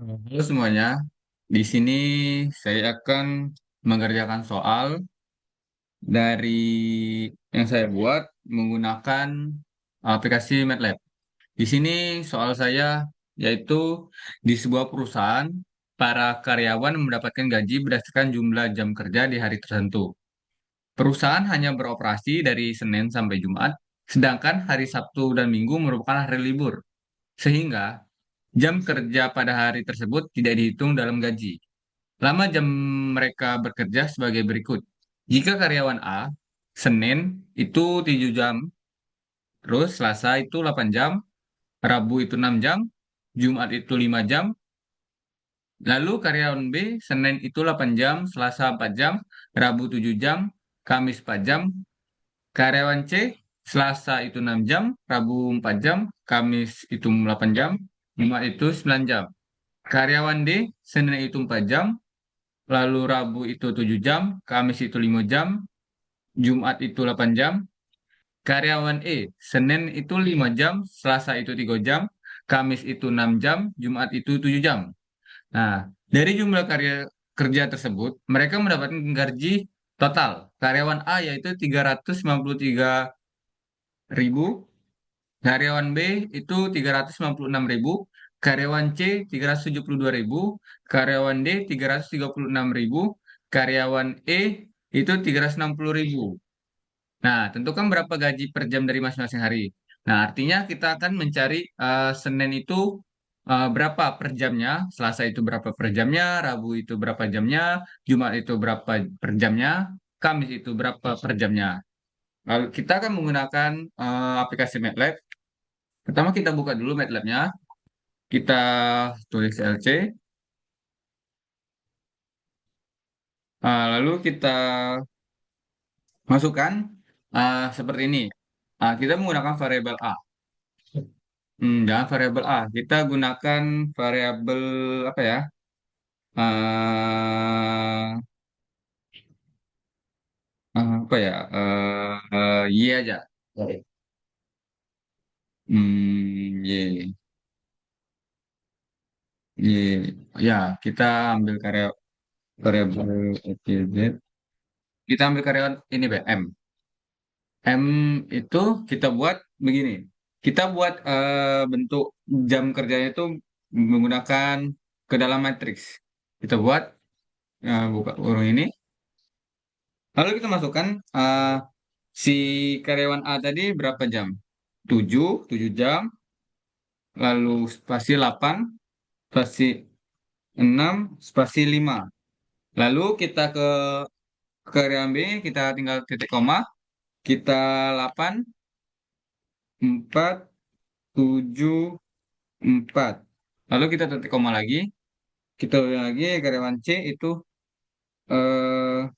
Halo semuanya, di sini saya akan mengerjakan soal dari yang saya buat menggunakan aplikasi MATLAB. Di sini soal saya yaitu di sebuah perusahaan, para karyawan mendapatkan gaji berdasarkan jumlah jam kerja di hari tertentu. Perusahaan hanya beroperasi dari Senin sampai Jumat, sedangkan hari Sabtu dan Minggu merupakan hari libur, sehingga jam kerja pada hari tersebut tidak dihitung dalam gaji. Lama jam mereka bekerja sebagai berikut. Jika karyawan A, Senin itu 7 jam, terus Selasa itu 8 jam, Rabu itu 6 jam, Jumat itu 5 jam, lalu karyawan B, Senin itu 8 jam, Selasa 4 jam, Rabu 7 jam, Kamis 4 jam, karyawan C, Selasa itu 6 jam, Rabu 4 jam, Kamis itu 8 jam, Jumat itu 9 jam. Karyawan D, Senin itu 4 jam, lalu Rabu itu 7 jam, Kamis itu 5 jam, Jumat itu 8 jam. Karyawan E, Senin itu 5 jam, Selasa itu 3 jam, Kamis itu 6 jam, Jumat itu 7 jam. Nah, dari jumlah karya kerja tersebut, mereka mendapatkan gaji total. Karyawan A yaitu 393.000, karyawan B itu 356.000, karyawan C 372.000, karyawan D 336.000, karyawan E itu 360.000. Nah, tentukan berapa gaji per jam dari masing-masing hari. Nah, artinya kita akan mencari Senin itu berapa per jamnya, Selasa itu berapa per jamnya, Rabu itu berapa jamnya, Jumat itu berapa per jamnya, Kamis itu berapa per jamnya. Lalu kita akan menggunakan aplikasi MATLAB. Pertama kita buka dulu MATLAB-nya, kita tulis LC, lalu kita masukkan seperti ini. Kita menggunakan variabel A. Jangan variabel A. Kita gunakan variabel apa ya? Eh apa ya? Y aja. Oke. Y, Y. Ya, kita ambil variabel X, Y, Z. Kita ambil karyawan ini, B, M. M itu kita buat begini. Kita buat bentuk jam kerjanya itu menggunakan ke dalam matriks. Kita buat buka urung ini. Lalu kita masukkan si karyawan A tadi berapa jam? 7 jam. Lalu spasi 8, spasi 6, spasi 5. Lalu kita ke karyawan B, kita tinggal titik koma. Kita 8, 4, 7, 4. Lalu kita titik koma lagi. Kita ulang lagi karyawan C itu eh,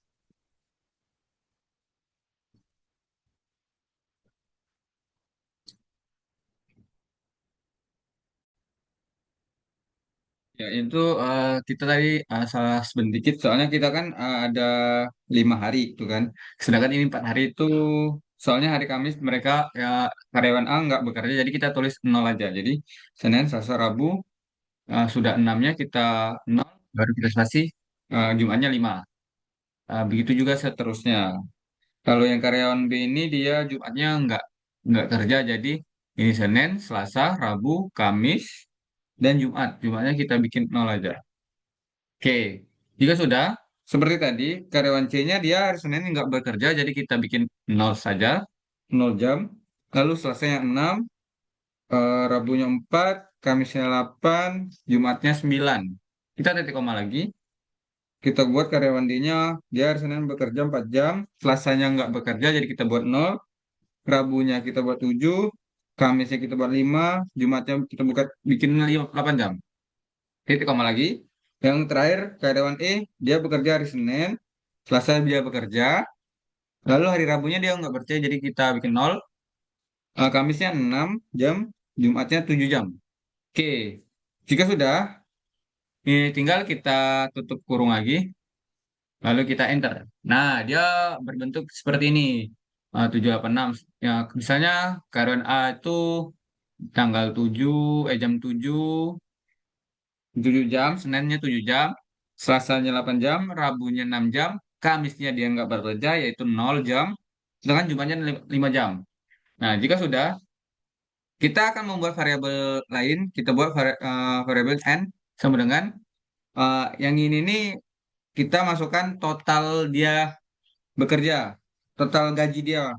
ya itu kita tadi salah sedikit soalnya kita kan ada 5 hari itu kan. Sedangkan ini 4 hari itu soalnya hari Kamis mereka ya karyawan A nggak bekerja jadi kita tulis nol aja. Jadi Senin, Selasa, Rabu sudah enamnya kita nol baru kita spasi Jumatnya 5. Begitu juga seterusnya. Kalau yang karyawan B ini dia Jumatnya nggak kerja jadi ini Senin, Selasa, Rabu, Kamis, dan Jumat. Jumatnya kita bikin nol aja. Oke, jika sudah, seperti tadi, karyawan C-nya dia hari Senin nggak bekerja, jadi kita bikin nol saja, 0 jam. Lalu Selasanya 6, Rabunya 4, Kamisnya 8, Jumatnya 9. Kita titik koma lagi, kita buat karyawan D-nya, dia hari Senin bekerja 4 jam, Selasanya nggak bekerja, jadi kita buat 0, Rabunya kita buat 7, Kamisnya kita buat 5, Jumatnya kita bikin 8 jam. Titik koma lagi. Yang terakhir, karyawan E, dia bekerja hari Senin, Selasa dia bekerja, lalu hari Rabunya dia nggak bekerja, jadi kita bikin nol. Kamisnya 6 jam, Jumatnya 7 jam. Oke, jika sudah, ini tinggal kita tutup kurung lagi, lalu kita enter. Nah, dia berbentuk seperti ini. 786. Ya, misalnya karyawan A itu tanggal 7, jam 7, 7 jam, Seninnya 7 jam, Selasanya 8 jam, Rabunya 6 jam, Kamisnya dia nggak bekerja yaitu 0 jam, sedangkan Jumatnya 5 jam. Nah, jika sudah, kita akan membuat variabel lain, kita buat variabel n sama dengan yang ini nih kita masukkan total dia bekerja, total gaji dia.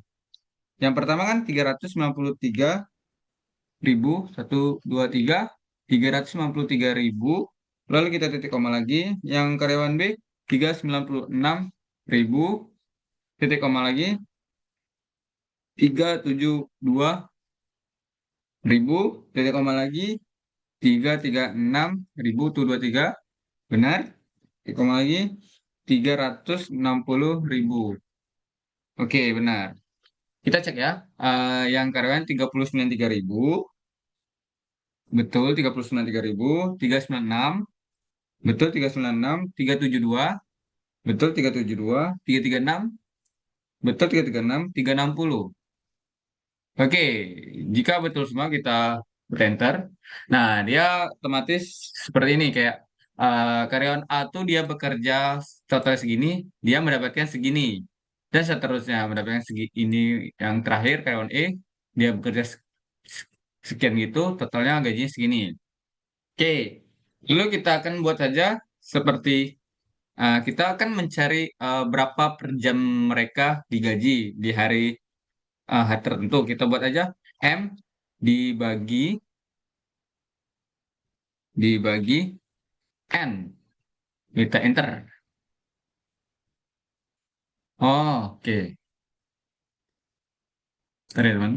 Yang pertama kan 393.000, 1, 2, 3, 393.000. Lalu kita titik koma lagi. Yang karyawan B 396.000, titik koma lagi. 372.000, titik koma lagi. 336.000 tuh 23. Benar. Titik koma lagi. 360.000. Oke, benar. Kita cek ya. Yang karyawan 393.000. Betul, 393.000. 396. Betul, 396. 372. Betul, 372. 336. Betul, 336. 360. Oke, jika betul semua kita berenter. Nah, dia otomatis seperti ini kayak karyawan A tuh dia bekerja total segini, dia mendapatkan segini. Dan seterusnya mendapatkan segini. Yang terakhir karyawan E, dia bekerja sekian gitu, totalnya gajinya segini. Oke, lalu kita akan buat saja seperti kita akan mencari berapa per jam mereka digaji di hari tertentu. Kita buat aja M dibagi dibagi N. Kita enter. Oh, oke. Bentar ya, teman.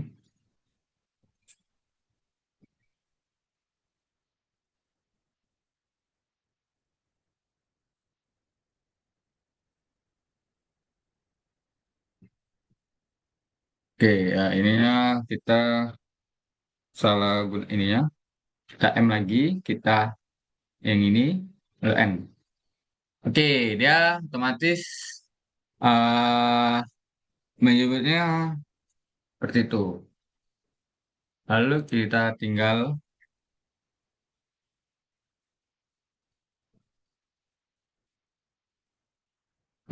Oke, ya ininya kita salah ininya. Kita M lagi, kita yang ini lalu N. Oke, dia otomatis uh, menyebutnya seperti itu. Lalu kita tinggal,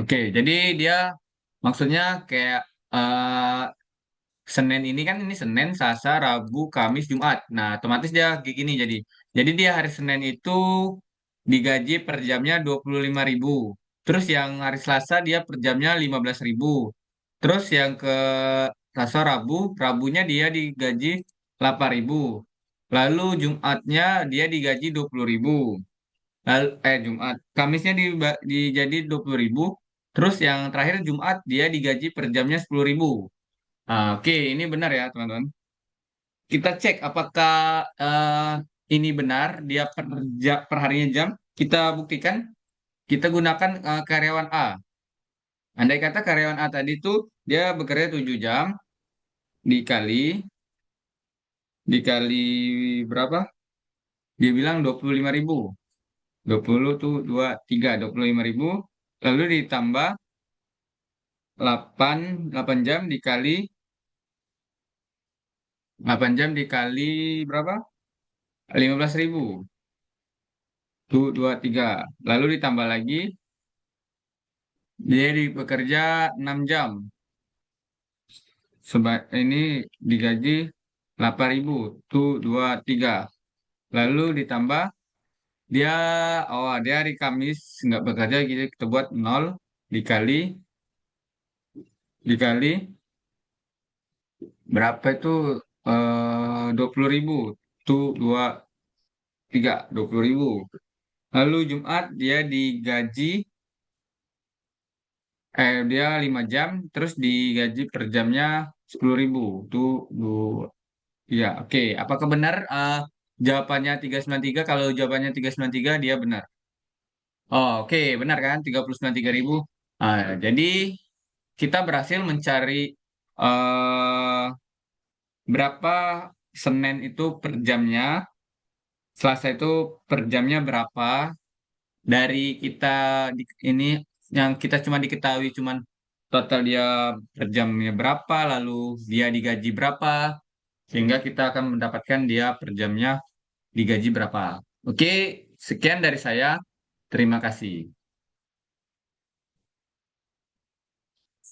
oke, jadi dia maksudnya kayak Senin ini kan ini Senin, Selasa, Rabu, Kamis, Jumat. Nah, otomatis dia kayak gini jadi dia hari Senin itu digaji per jamnya 25.000. Terus yang hari Selasa dia per jamnya 15.000. Terus yang ke Selasa Rabunya dia digaji 8.000. Lalu Jumatnya dia digaji 20.000. Lalu Kamisnya dijadi 20.000. Terus yang terakhir Jumat dia digaji per jamnya 10.000. Oke, ini benar ya, teman-teman. Kita cek apakah ini benar, dia per harinya jam. Kita buktikan, kita gunakan karyawan A. Andai kata karyawan A tadi tuh, dia bekerja 7 jam, dikali, dikali berapa? Dia bilang 25.000. 20 tuh 23, 25.000. Lalu ditambah 8 jam dikali, 8 jam dikali berapa? 15.000. Tuh, 23. Lalu ditambah lagi, dia bekerja 6 jam. Ini digaji 8.000. Tuh, 23. Lalu ditambah, dia, dia hari Kamis nggak bekerja, gitu kita buat 0 dikali, dikali, berapa itu? 20.000. Tuh, 23, 20.000. Lalu Jumat, dia digaji dia 5 jam terus digaji per jamnya 10.000 tuh ya oke. Apakah benar jawabannya 393? Kalau jawabannya 393 dia benar. Oh, oke, benar kan 393.000. Jadi kita berhasil mencari eh berapa Senin itu per jamnya, Selasa itu per jamnya berapa, dari kita ini yang kita cuma diketahui cuman total dia per jamnya berapa, lalu dia digaji berapa, sehingga kita akan mendapatkan dia per jamnya digaji berapa. Oke, Sekian dari saya. Terima kasih.